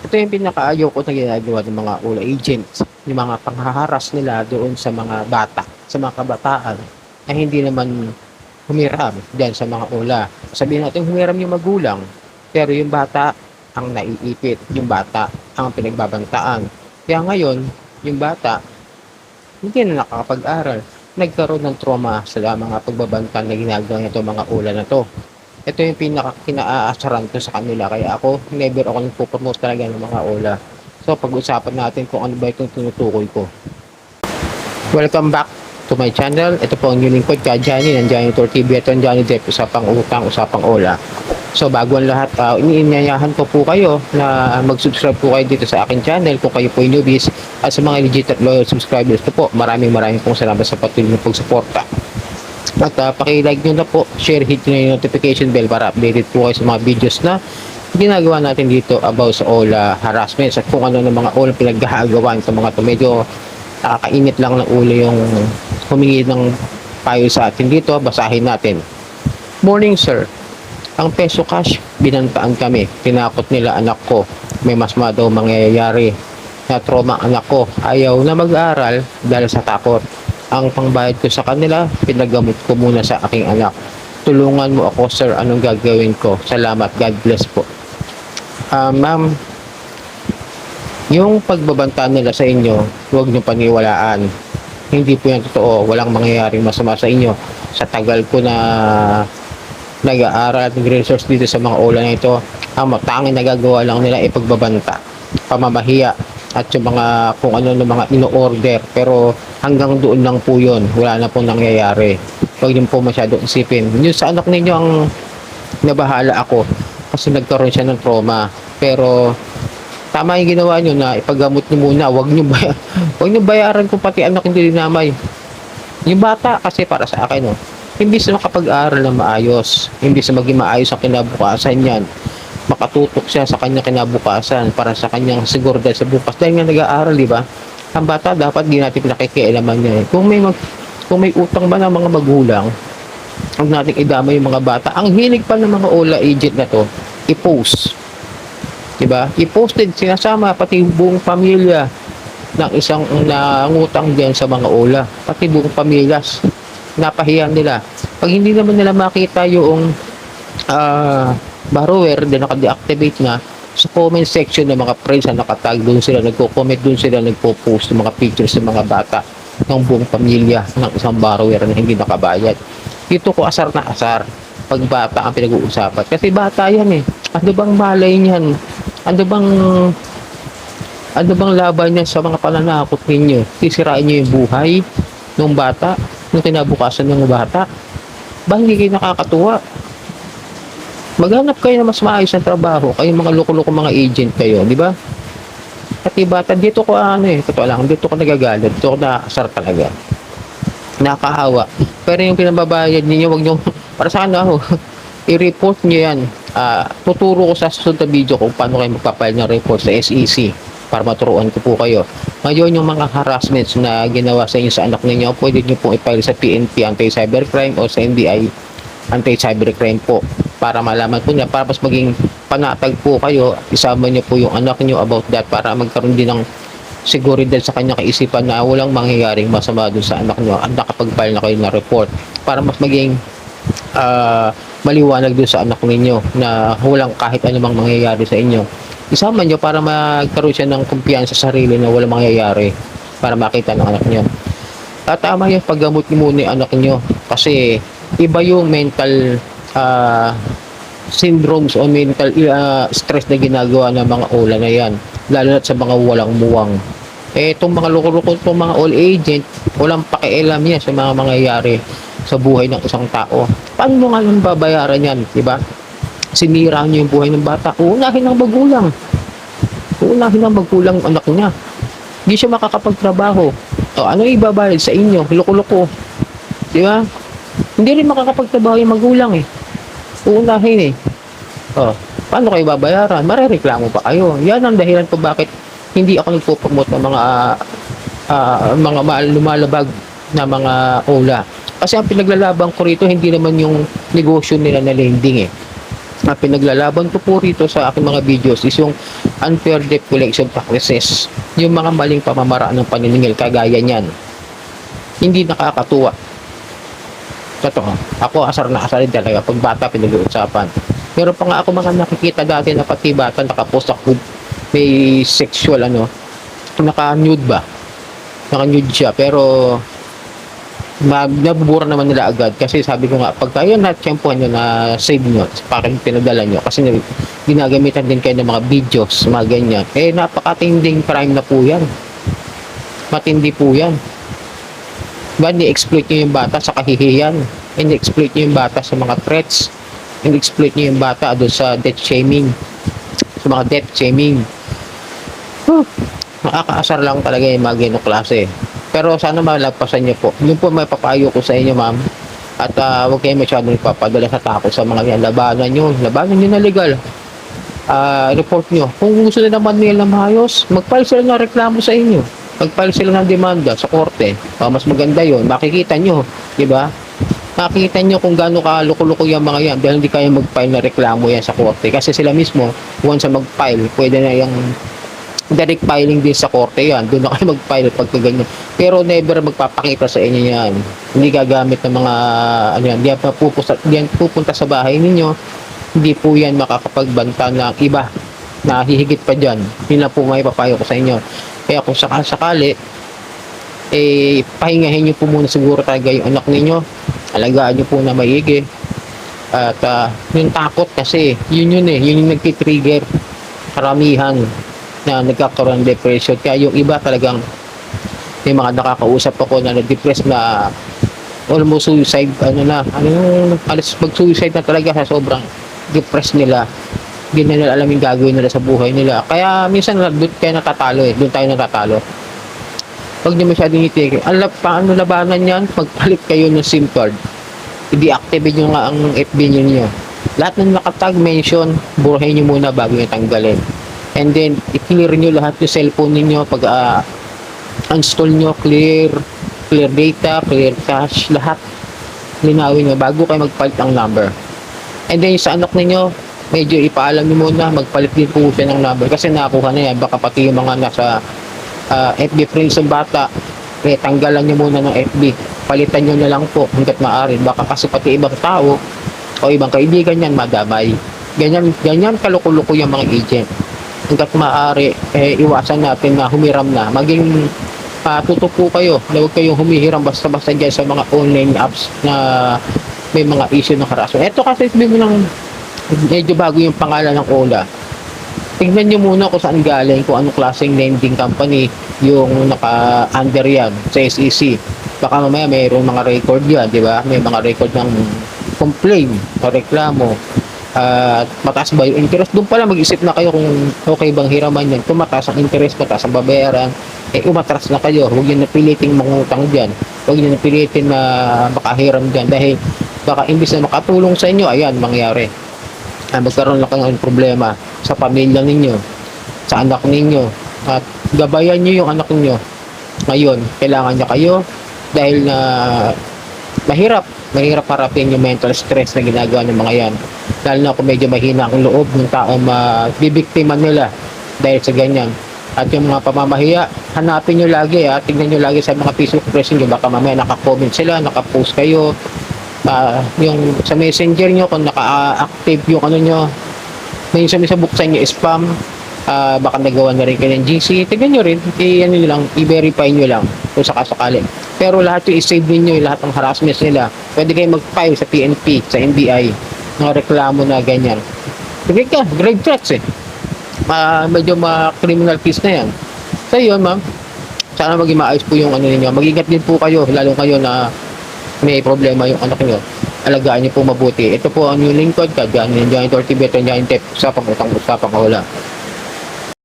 Ito yung pinakaayaw ko na ginagawa ng mga OLA agents, yung mga panghaharas nila doon sa mga bata, sa mga kabataan, ay hindi naman humiram diyan sa mga OLA. Sabihin natin humiram yung magulang, pero yung bata ang naiipit, yung bata ang pinagbabantaan. Kaya ngayon, yung bata hindi na nakakapag-aral. Nagkaroon ng trauma sa mga pagbabanta na ginagawa nito mga OLA na to. Ito yung kinaasaran ko sa kanila. Kaya ako, never ako nagpo-promote talaga ng mga OLA. So, pag-usapan natin kung ano ba itong tinutukoy ko. Welcome back to my channel. Ito po ang new lingkod, ka Johnny, ng Janitor TV. Ito ang Johnny Depp, usapang utang, usapang OLA. So, bago ang lahat, iniinyayahan ko po kayo na mag-subscribe po kayo dito sa akin channel kung kayo po yung newbies. At sa mga legit at loyal subscribers ko po, maraming pong salamat sa patuloy ng pagsuporta. At paki-like nyo na po, share, hit nyo yung notification bell para updated po kayo sa mga videos na ginagawa natin dito about sa OLA harassment at kung ano ng mga OLA pinaggagawan sa mga to. Medyo nakakainit lang ng ulo yung humingi ng payo sa atin dito. Basahin natin. Morning sir, ang peso cash binantaan kami, tinakot nila anak ko, may masama daw mangyayari, na trauma anak ko, ayaw na mag-aral dahil sa takot. Ang pangbayad ko sa kanila, pinagamot ko muna sa aking anak. Tulungan mo ako sir, anong gagawin ko? Salamat, God bless po. Ma'am, yung pagbabanta nila sa inyo, huwag nyo paniwalaan. Hindi po yan totoo, walang mangyayaring masama sa inyo. Sa tagal ko na nag-aaral at nag-research dito sa mga OLA na ito, ang tanging nagagawa lang nila ay pagbabanta, pamamahiya, at yung mga kung ano ng mga ino-order, pero hanggang doon lang po yun, wala na pong nangyayari. Huwag din po masyado isipin. Yung sa anak ninyo ang nabahala ako kasi nagkaroon siya ng trauma, pero tama yung ginawa nyo na ipagamot nyo muna, huwag nyo bayaran kung pati anak hindi dinamay. Yung bata kasi para sa akin, imbis na makapag-aaral na maayos, imbis na maging maayos ang kinabukasan yan, makatutok siya sa kanyang kinabukasan para sa kanyang seguridad sa bukas. Dahil nga nag-aaral, di ba? Ang bata dapat di natin pinakikialaman niya. Kung may utang ba ng mga magulang, huwag natin idama yung mga bata. Ang hilig pa ng mga OLA agent na to, i-post. Di ba? I-post din, sinasama pati buong pamilya ng isang nangutang diyan sa mga OLA. Pati buong pamilyas. Napahiya nila. Pag hindi naman nila makita yung borrower na naka-deactivate na, sa comment section ng mga friends na nakatag, doon sila nagko-comment, doon sila nagpo-post ng mga pictures ng mga bata ng buong pamilya ng isang borrower na hindi nakabayad. Dito ko asar na asar pag bata ang pinag-uusapan. Kasi bata yan eh. Ano bang malay niyan? Ano bang laban niya sa mga pananakot ninyo? Sisirain niyo yung buhay ng bata, ng kinabukasan ng bata. Ba hindi kayo nakakatuwa? Maghanap kayo na mas maayos na trabaho. Kayong mga loko-loko mga agent kayo, di ba? At bata, dito ko totoo lang, dito ko nagagalit, dito ko nakasar talaga. Nakakahawa. Pero yung pinababayad ninyo, wag nyo, para sa akin i-report nyo yan. Tuturo ko sa susunod na video kung paano kayo magpapile ng report sa SEC para maturuan ko po kayo. Ngayon, yung mga harassments na ginawa sa inyo sa anak ninyo, pwede nyo pong i-file sa PNP Anti-Cybercrime o sa NBI Anti-Cybercrime po para malaman po niya, para mas maging panatag po kayo, isama niyo po yung anak niyo about that para magkaroon din ng seguridad sa kanyang kaisipan na walang mangyayaring masama dun sa anak niyo at nakapag-file na kayo ng report para mas maging maliwanag dun sa anak ninyo na walang kahit anumang mangyayari sa inyo. Isama niyo para magkaroon siya ng kumpiyansa sa sarili na walang mangyayari para makita ng anak niyo. Tama yung paggamot niyo muna yung anak niyo kasi iba yung mental syndromes o mental stress na ginagawa ng mga OLA na yan, lalo na sa mga walang muwang. Itong mga loko-loko, itong mga all agent, walang pakialam yan sa mga mangyayari sa buhay ng isang tao. Paano mo nga nang babayaran yan, di ba? Sinira niyo yung buhay ng bata. Uunahin ang magulang. Uunahin ang magulang ang anak niya. Hindi siya makakapagtrabaho. Ano ibabayad sa inyo? Loko-loko. Di ba? Hindi rin makakapagtrabaho yung magulang uunahin paano kayo babayaran? Marereklamo pa kayo. Yan ang dahilan po bakit hindi ako nagpo-promote ng mga lumalabag na mga OLA. Kasi ang pinaglalaban ko rito hindi naman yung negosyo nila na lending Pinaglalaban ko po rito sa aking mga videos is yung unfair debt collection practices, yung mga maling pamamaraan ng paniningil kagaya niyan. Hindi nakakatuwa. Totoo. Ako asar na asar din talaga pag bata pinag-uusapan. Meron pa nga ako mga nakikita dati na pati bata nakapost ako may sexual naka-nude ba? Naka-nude siya pero nabubura naman nila agad kasi sabi ko nga pagka yun na-tsempuhan nyo na save nyo parang pinadala nyo kasi ginagamitan din kayo ng mga videos mga ganyan napakatinding crime na po yan, matindi po yan. Ba ni-exploit nyo yung bata sa kahihiyan, ni-exploit nyo yung bata sa mga threats, ni-exploit nyo yung bata doon sa death shaming, sa mga death shaming. Nakakaasar lang talaga yung mga ganong klase. Pero sana malagpasan niyo po. Yun po may papayo ko sa inyo, ma'am. At huwag kayo masyadong ipapadala sa takot sa mga yan. Labanan nyo na legal. Report nyo. Kung gusto na naman nila maayos, mag-file sila ng reklamo sa inyo. Mag-file sila ng demanda sa korte. Mas maganda yun. Makikita nyo. Diba? Makikita nyo kung gaano kaluko-luko yung mga yan. Dahil hindi kayo mag-file na reklamo yan sa korte. Kasi sila mismo, once na mag-file, pwede na yung direct filing din sa korte yan. Doon na kayo mag-file pagka ganyan. Pero never magpapakita sa inyo yan. Hindi gagamit ng mga diyan pupunta sa bahay ninyo. Hindi po yan makakapagbanta ng iba na hihigit pa dyan. Yun lang po may papayo ko sa inyo. Kaya kung sakali pahingahin nyo po muna siguro talaga yung anak ninyo. Alagaan nyo po na maigi. At yung takot kasi yun yung nagtitrigger karamihan na nagkakaroon ng depression. Kaya yung iba talagang may mga nakakausap ako na na-depress na almost suicide, mag-suicide na talaga sa sobrang depressed nila. Hindi na nila alam yung gagawin nila sa buhay nila. Kaya minsan doon tayo natatalo doon tayo natatalo. Huwag nyo masyadong itigil. Paano labanan yan? Magpalit kayo ng SIM card. I-deactivate nyo nga ang FB nyo. Lahat ng nakatag mention, burahin nyo muna bago nyo tanggalin. And then, i-clear nyo lahat yung cellphone ninyo. Pag install nyo, clear data, clear cache, lahat. Linawin nyo bago kayo magpalit ng number. And then, sa anak ninyo, medyo ipaalam nyo muna, magpalit din po siya ng number. Kasi nakuha na yan, baka pati yung mga nasa FB friends ng bata, tanggalan nyo muna ng FB. Palitan nyo na lang po hanggat maaari. Baka kasi pati ibang tao o ibang kaibigan yan, madamay. Ganyan kaluko-luko yung mga agent. Hanggat maaari, iwasan natin na humiram na. Maging tutupo kayo na huwag kayong humihiram basta-basta dyan sa mga online apps na may mga issue ng harassment. Ito kasi medyo bago yung pangalan ng OLA. Tingnan nyo muna kung saan galing, kung anong klaseng lending company yung naka-under yan sa SEC. Baka mamaya mayroong mga record yan, di ba? May mga record ng complaint o reklamo. Mataas ba yung interest? Doon pala mag-isip na kayo kung okay bang hiraman yan. Kung mataas ang interest, mataas ang babayaran, umatras na kayo. Huwag nyo napiliting mangutang dyan. Huwag nyo napilitin na makahiram dyan. Dahil baka imbis na makatulong sa inyo, ayan, mangyari. Magkaroon na kayo ng problema sa pamilya ninyo, sa anak ninyo. At gabayan nyo yung anak ninyo. Ngayon, kailangan niya kayo dahil na mahirap harapin yung mental stress na ginagawa ng mga yan. Lalo na kung medyo mahina ang loob ng tao mabibiktima nila dahil sa ganyan. At yung mga pamamahiya, hanapin nyo lagi, tignan nyo lagi sa mga Facebook press nyo. Baka mamaya naka-comment sila, naka-post kayo. Yung sa messenger nyo, kung naka-active yung nyo, may isa buksan nyo spam, baka nagawa na rin kayo ng GC. Tignan nyo rin, i-verify nyo lang kung sakasakali. Pero lahat yung i-save ninyo, lahat ng harassments nila. Pwede kayo mag-file sa PNP, sa NBI, mga reklamo na ganyan. Grave threats medyo criminal case na yan. So yun, ma'am, sana maging maayos po yung ninyo. Mag-ingat din po kayo, lalo kayo na may problema yung anak nyo. Alagaan nyo po mabuti. Ito po ang yung lingkod, Kagyan, Ninja Tibet, Ninja Tip, usapang hula.